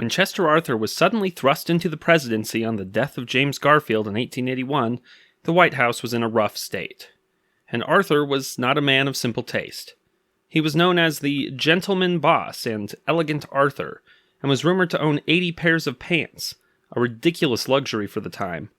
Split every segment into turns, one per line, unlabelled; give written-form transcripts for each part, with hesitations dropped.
When Chester Arthur was suddenly thrust into the presidency on the death of James Garfield in 1881, the White House was in a rough state. And Arthur was not a man of simple taste. He was known as the Gentleman Boss and Elegant Arthur, and was rumored to own 80 pairs of pants, a ridiculous luxury for the time.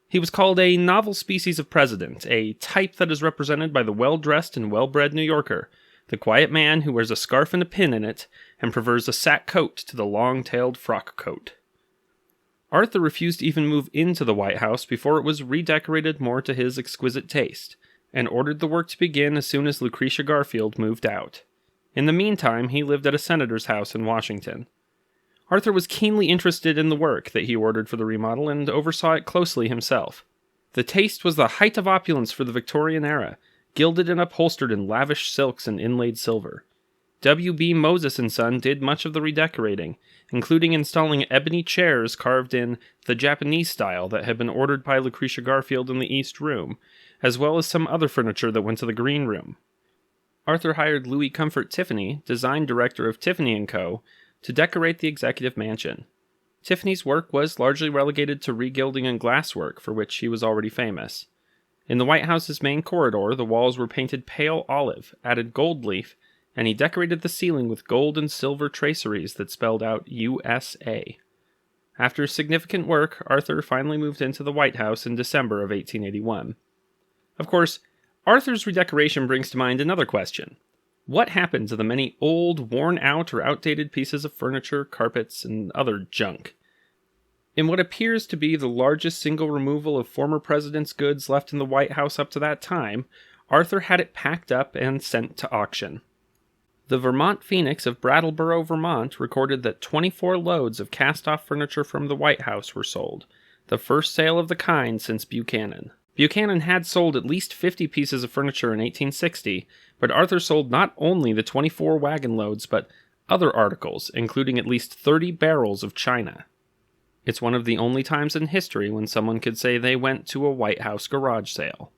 He was called a novel species of president, a type that is represented by the well-dressed and well-bred New Yorker, the quiet man who wears a scarf and a pin in it, and prefers a sack coat to the long-tailed frock coat. Arthur refused to even move into the White House before it was redecorated more to his exquisite taste, and ordered the work to begin as soon as Lucretia Garfield moved out. In the meantime, he lived at a senator's house in Washington. Arthur was keenly interested in the work that he ordered for the remodel and oversaw it closely himself. The taste was the height of opulence for the Victorian era, gilded and upholstered in lavish silks and inlaid silver. W.B. Moses & Son did much of the redecorating, including installing ebony chairs carved in the Japanese style that had been ordered by Lucretia Garfield in the East Room, as well as some other furniture that went to the Green Room. Arthur hired Louis Comfort Tiffany, design director of Tiffany & Co., to decorate the executive mansion. Tiffany's work was largely relegated to regilding and glasswork, for which he was already famous. In the White House's main corridor, the walls were painted pale olive, added gold leaf, and he decorated the ceiling with gold and silver traceries that spelled out USA. After significant work, Arthur finally moved into the White House in December of 1881. Of course, Arthur's redecoration brings to mind another question. What happened to the many old, worn-out, or outdated pieces of furniture, carpets, and other junk? In what appears to be the largest single removal of former presidents' goods left in the White House up to that time, Arthur had it packed up and sent to auction. The Vermont Phoenix of Brattleboro, Vermont, recorded that 24 loads of cast-off furniture from the White House were sold, the first sale of the kind since Buchanan. Buchanan had sold at least 50 pieces of furniture in 1860, but Arthur sold not only the 24 wagon loads, but other articles, including at least 30 barrels of china. It's one of the only times in history when someone could say they went to a White House garage sale.